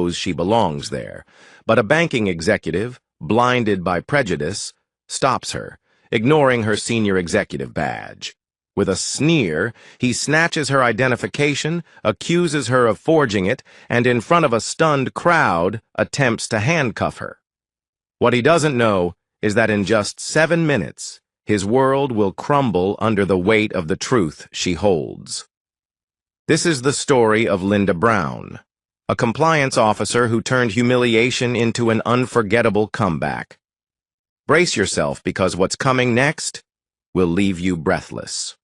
knows she belongs there. But a banking executive, blinded by prejudice, stops her, ignoring her senior executive badge. With a sneer, he snatches her identification, accuses her of forging it, and in front of a stunned crowd, attempts to handcuff her. What he doesn't know is that in just 7 minutes, his world will crumble under the weight of the truth she holds. This is the story of Linda Brown, a compliance officer who turned humiliation into an unforgettable comeback. Brace yourself, because what's coming next will leave you breathless.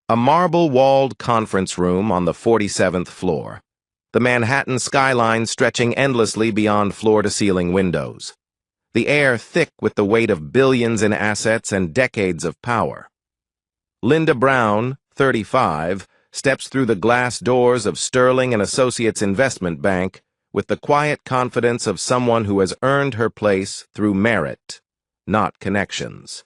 A marble-walled conference room on the 47th floor, the Manhattan skyline stretching endlessly beyond floor-to-ceiling windows, the air thick with the weight of billions in assets and decades of power. Linda Brown, 35, steps through the glass doors of Sterling & Associates Investment Bank with the quiet confidence of someone who has earned her place through merit, not connections.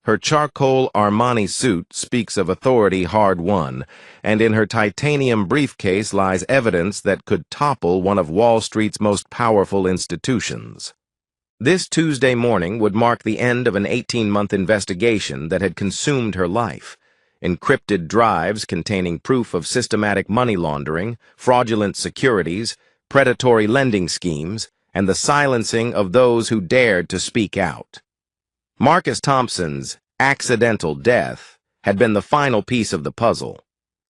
Her charcoal Armani suit speaks of authority hard-won, and in her titanium briefcase lies evidence that could topple one of Wall Street's most powerful institutions. This Tuesday morning would mark the end of an 18-month investigation that had consumed her life. Encrypted drives containing proof of systematic money laundering, fraudulent securities, predatory lending schemes, and the silencing of those who dared to speak out. Marcus Thompson's accidental death had been the final piece of the puzzle.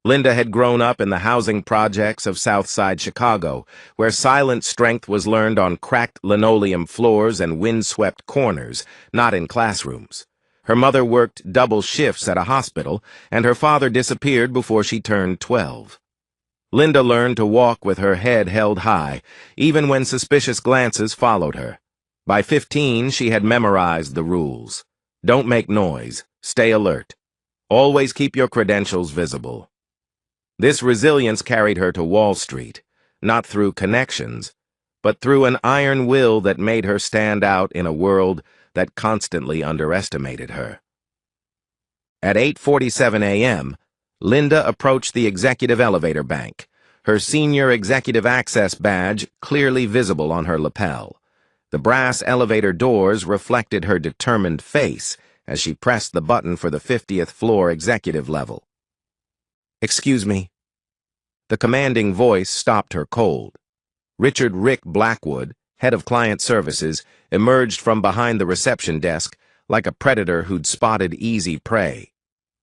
Linda had grown up in the housing projects of Southside Chicago, where silent strength was learned on cracked linoleum floors and windswept corners, not in classrooms. Her mother worked double shifts at a hospital, and her father disappeared before she turned 12. Linda learned to walk with her head held high, even when suspicious glances followed her. By 15, she had memorized the rules. Don't make noise. Stay alert. Always keep your credentials visible. This resilience carried her to Wall Street, not through connections, but through an iron will that made her stand out in a world that constantly underestimated her. At 8:47 a.m., Linda approached the executive elevator bank, her senior executive access badge clearly visible on her lapel. The brass elevator doors reflected her determined face as she pressed the button for the 50th floor executive level. "Excuse me." The commanding voice stopped her cold. Richard Rick Blackwood, head of client services, emerged from behind the reception desk like a predator who'd spotted easy prey.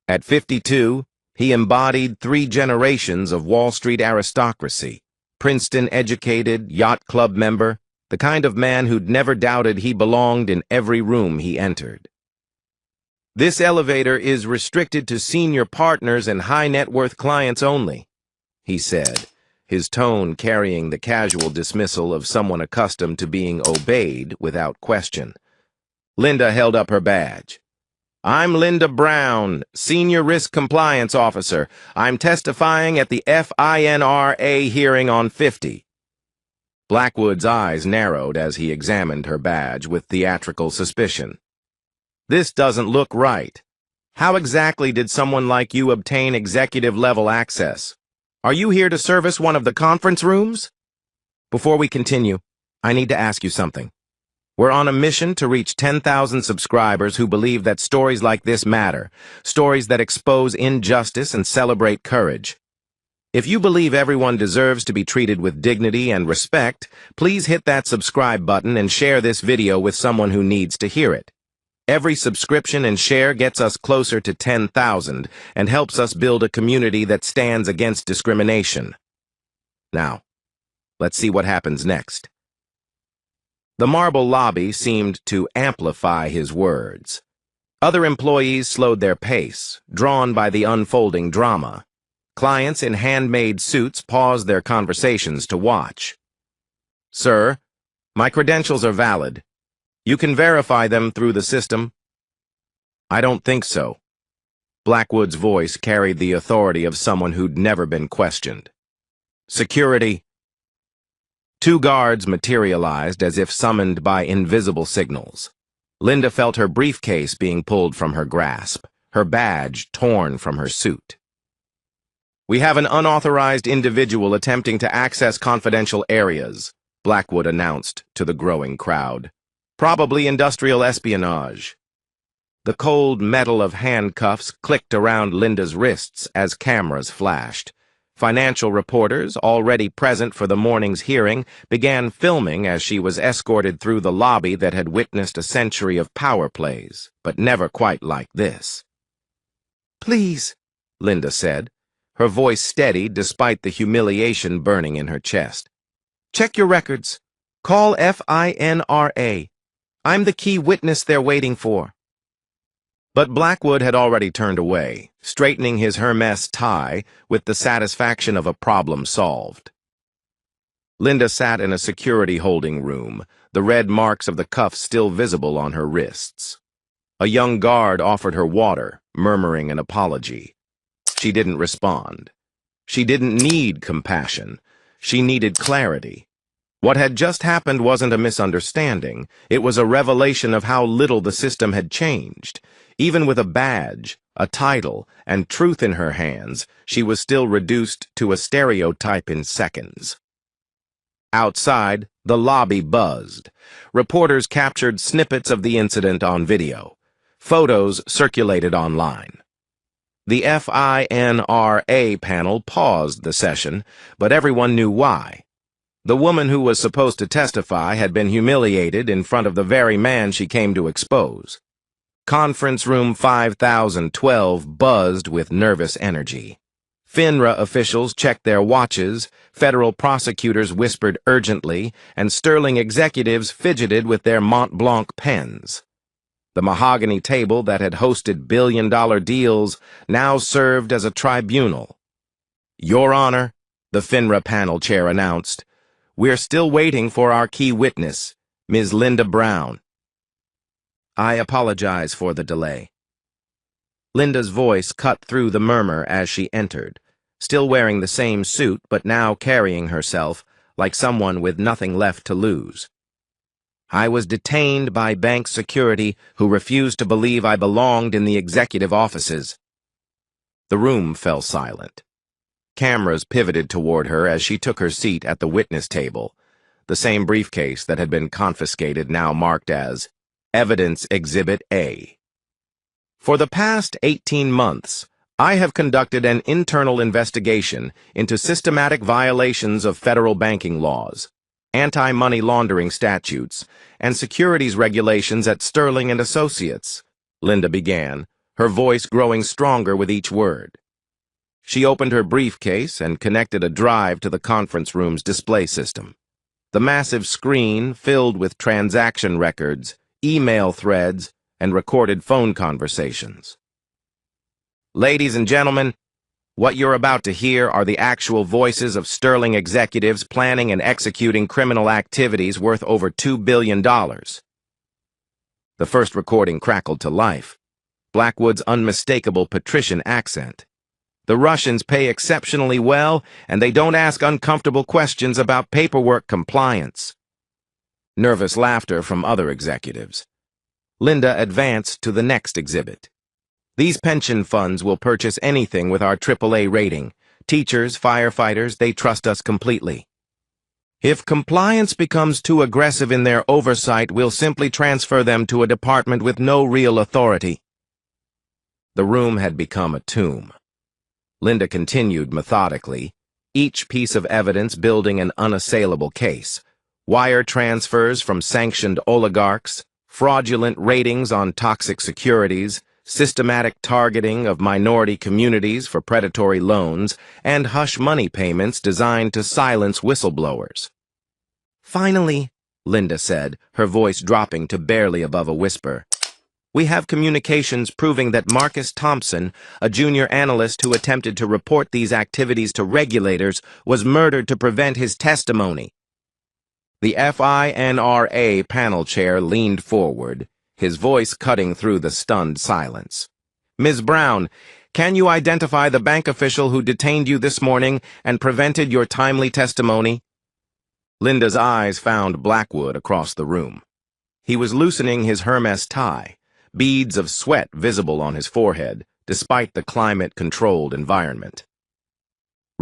At 52, he embodied 3 generations of Wall Street aristocracy, Princeton-educated, yacht club member, the kind of man who'd never doubted he belonged in every room he entered. "This elevator is restricted to senior partners and high-net-worth clients only," he said, his tone carrying the casual dismissal of someone accustomed to being obeyed without question. Linda held up her badge. "I'm Linda Brown, Senior Risk Compliance Officer. I'm testifying at the FINRA hearing on 50. Blackwood's eyes narrowed as he examined her badge with theatrical suspicion. "This doesn't look right. How exactly did someone like you obtain executive-level access? Are you here to service one of the conference rooms?" "Before we continue, I need to ask you something. We're on a mission to reach 10,000 subscribers who believe that stories like this matter, stories that expose injustice and celebrate courage. If you believe everyone deserves to be treated with dignity and respect, please hit that subscribe button and share this video with someone who needs to hear it. Every subscription and share gets us closer to 10,000 and helps us build a community that stands against discrimination. Now, let's see what happens next." The marble lobby seemed to amplify his words. Other employees slowed their pace, drawn by the unfolding drama. Clients in handmade suits paused their conversations to watch. "Sir, my credentials are valid. You can verify them through the system." "I don't think so." Blackwood's voice carried the authority of someone who'd never been questioned. "Security." 2 guards materialized as if summoned by invisible signals. Linda felt her briefcase being pulled from her grasp, her badge torn from her suit. "We have an unauthorized individual attempting to access confidential areas," Blackwood announced to the growing crowd. "Probably industrial espionage." The cold metal of handcuffs clicked around Linda's wrists as cameras flashed. Financial reporters, already present for the morning's hearing, began filming as she was escorted through the lobby that had witnessed a century of power plays, but never quite like this. "Please," Linda said, her voice steady despite the humiliation burning in her chest. "Check your records. Call FINRA. I'm the key witness they're waiting for." But Blackwood had already turned away, straightening his Hermes tie with the satisfaction of a problem solved. Linda sat in a security holding room, the red marks of the cuffs still visible on her wrists. A young guard offered her water, murmuring an apology. She didn't respond. She didn't need compassion. She needed clarity. What had just happened wasn't a misunderstanding. It was a revelation of how little the system had changed. Even with a badge, a title, and truth in her hands, she was still reduced to a stereotype in seconds. Outside, the lobby buzzed. Reporters captured snippets of the incident on video. Photos circulated online. The FINRA panel paused the session, but everyone knew why. The woman who was supposed to testify had been humiliated in front of the very man she came to expose. Conference room 5012 buzzed with nervous energy. FINRA officials checked their watches, federal prosecutors whispered urgently, and Sterling executives fidgeted with their Mont Blanc pens. The mahogany table that had hosted billion-dollar deals now served as a tribunal. "Your Honor," the FINRA panel chair announced, "we're still waiting for our key witness, Ms. Linda Brown." "I apologize for the delay." Linda's voice cut through the murmur as she entered, still wearing the same suit but now carrying herself like someone with nothing left to lose. "I was detained by bank security who refused to believe I belonged in the executive offices." The room fell silent. Cameras pivoted toward her as she took her seat at the witness table, the same briefcase that had been confiscated now marked as Evidence Exhibit A. "For the past 18 months, I have conducted an internal investigation into systematic violations of federal banking laws, anti-money laundering statutes, and securities regulations at Sterling and Associates," Linda began, her voice growing stronger with each word. She opened her briefcase and connected a drive to the conference room's display system. The massive screen filled with transaction records, email threads, and recorded phone conversations. "Ladies and gentlemen, what you're about to hear are the actual voices of Sterling executives planning and executing criminal activities worth over $2 billion. The first recording crackled to life, Blackwood's unmistakable patrician accent. "The Russians pay exceptionally well, and they don't ask uncomfortable questions about paperwork compliance." Nervous laughter from other executives. Linda advanced to the next exhibit. "These pension funds will purchase anything with our AAA rating. Teachers, firefighters, they trust us completely. If compliance becomes too aggressive in their oversight, we'll simply transfer them to a department with no real authority." The room had become a tomb. Linda continued methodically, each piece of evidence building an unassailable case. Wire transfers from sanctioned oligarchs, fraudulent ratings on toxic securities, systematic targeting of minority communities for predatory loans, and hush money payments designed to silence whistleblowers. "Finally," Linda said, her voice dropping to barely above a whisper, "we have communications proving that Marcus Thompson, a junior analyst who attempted to report these activities to regulators, was murdered to prevent his testimony." The FINRA panel chair leaned forward, his voice cutting through the stunned silence. "Ms. Brown, can you identify the bank official who detained you this morning and prevented your timely testimony?" Linda's eyes found Blackwood across the room. He was loosening his Hermes tie, beads of sweat visible on his forehead, despite the climate-controlled environment.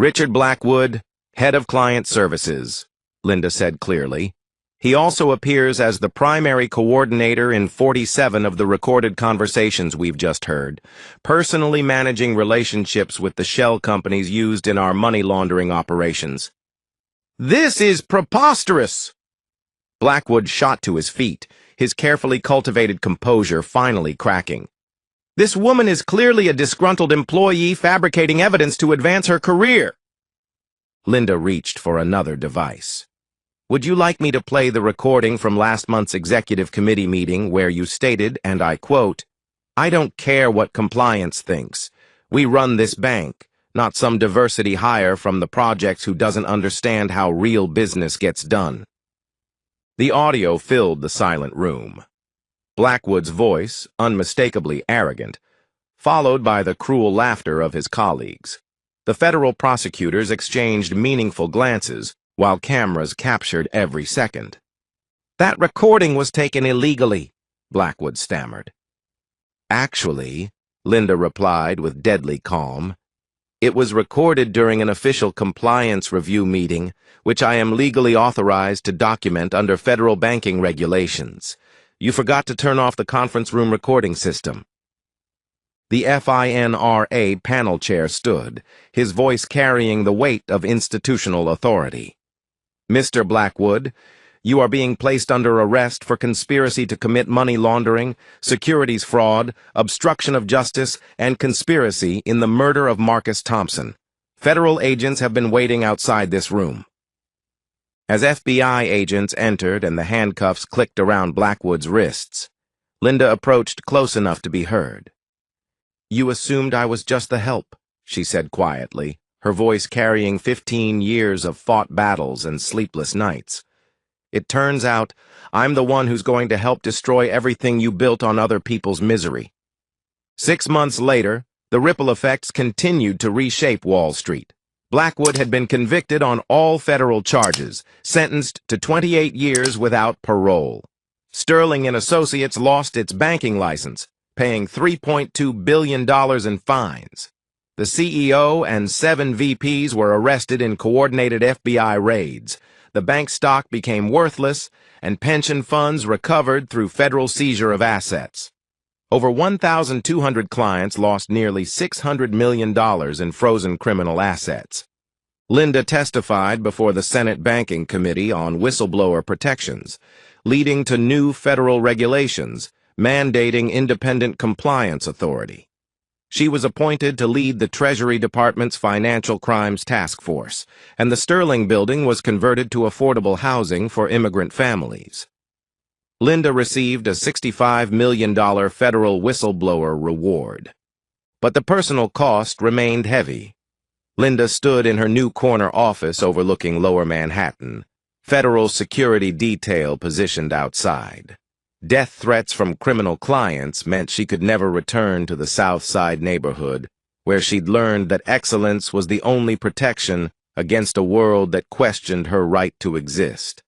Richard Blackwood, Head of Client Services, Linda said clearly. He also appears as the primary coordinator in 47 of the recorded conversations we've just heard, personally managing relationships with the shell companies used in our money laundering operations. This is preposterous! Blackwood shot to his feet, his carefully cultivated composure finally cracking. This woman is clearly a disgruntled employee fabricating evidence to advance her career. Linda reached for another device. Would you like me to play the recording from last month's executive committee meeting where you stated, and I quote, "I don't care what compliance thinks. We run this bank, not some diversity hire from the projects who doesn't understand how real business gets done." The audio filled the silent room. Blackwood's voice, unmistakably arrogant, followed by the cruel laughter of his colleagues. The federal prosecutors exchanged meaningful glances, while cameras captured every second. "That recording was taken illegally," Blackwood stammered. "Actually," Linda replied with deadly calm, "it was recorded during an official compliance review meeting, which I am legally authorized to document under federal banking regulations. You forgot to turn off the conference room recording system." The FINRA panel chair stood, his voice carrying the weight of institutional authority. "Mr. Blackwood, you are being placed under arrest for conspiracy to commit money laundering, securities fraud, obstruction of justice, and conspiracy in the murder of Marcus Thompson. Federal agents have been waiting outside this room." As FBI agents entered and the handcuffs clicked around Blackwood's wrists, Linda approached close enough to be heard. "You assumed I was just the help," she said quietly, her voice carrying 15 years of fought battles and sleepless nights. "It turns out I'm the one who's going to help destroy everything you built on other people's misery." 6 months later, the ripple effects continued to reshape Wall Street. Blackwood had been convicted on all federal charges, sentenced to 28 years without parole. Sterling and Associates lost its banking license, paying $3.2 billion in fines. The CEO and 7 VPs were arrested in coordinated FBI raids. The bank's stock became worthless, and pension funds recovered through federal seizure of assets. Over 1,200 clients lost nearly $600 million in frozen criminal assets. Linda testified before the Senate Banking Committee on whistleblower protections, leading to new federal regulations mandating independent compliance authority. She was appointed to lead the Treasury Department's Financial Crimes Task Force, and the Sterling Building was converted to affordable housing for immigrant families. Linda received a $65 million federal whistleblower reward. But the personal cost remained heavy. Linda stood in her new corner office overlooking Lower Manhattan, federal security detail positioned outside. Death threats from criminal clients meant she could never return to the South Side neighborhood, where she'd learned that excellence was the only protection against a world that questioned her right to exist.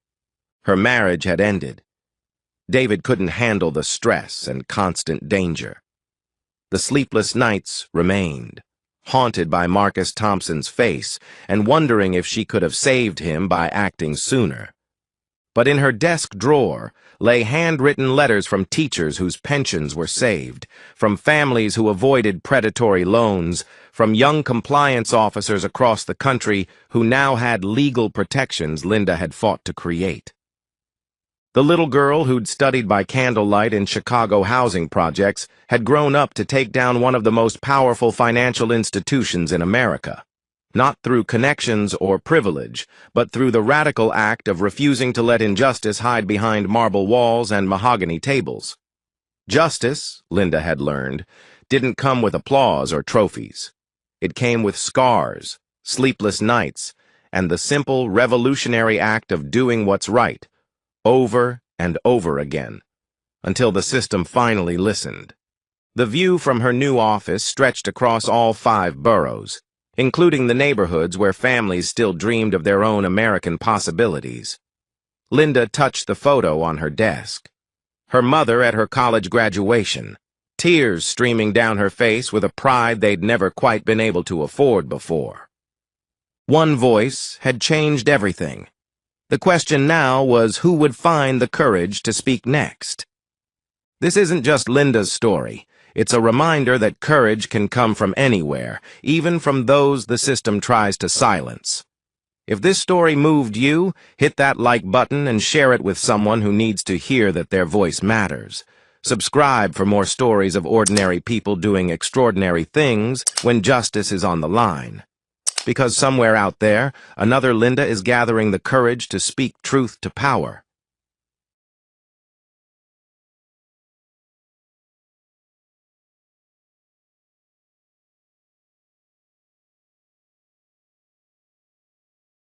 Her marriage had ended. David couldn't handle the stress and constant danger. The sleepless nights remained, haunted by Marcus Thompson's face and wondering if she could have saved him by acting sooner. But in her desk drawer lay handwritten letters from teachers whose pensions were saved, from families who avoided predatory loans, from young compliance officers across the country who now had legal protections Linda had fought to create. The little girl who'd studied by candlelight in Chicago housing projects had grown up to take down one of the most powerful financial institutions in America. Not through connections or privilege, but through the radical act of refusing to let injustice hide behind marble walls and mahogany tables. Justice, Linda had learned, didn't come with applause or trophies. It came with scars, sleepless nights, and the simple revolutionary act of doing what's right, over and over again, until the system finally listened. The view from her new office stretched across all 5 boroughs, including the neighborhoods where families still dreamed of their own American possibilities. Linda touched the photo on her desk. Her mother at her college graduation, tears streaming down her face with a pride they'd never quite been able to afford before. One voice had changed everything. The question now was who would find the courage to speak next. This isn't just Linda's story. It's a reminder that courage can come from anywhere, even from those the system tries to silence. If this story moved you, hit that like button and share it with someone who needs to hear that their voice matters. Subscribe for more stories of ordinary people doing extraordinary things when justice is on the line. Because somewhere out there, another Linda is gathering the courage to speak truth to power.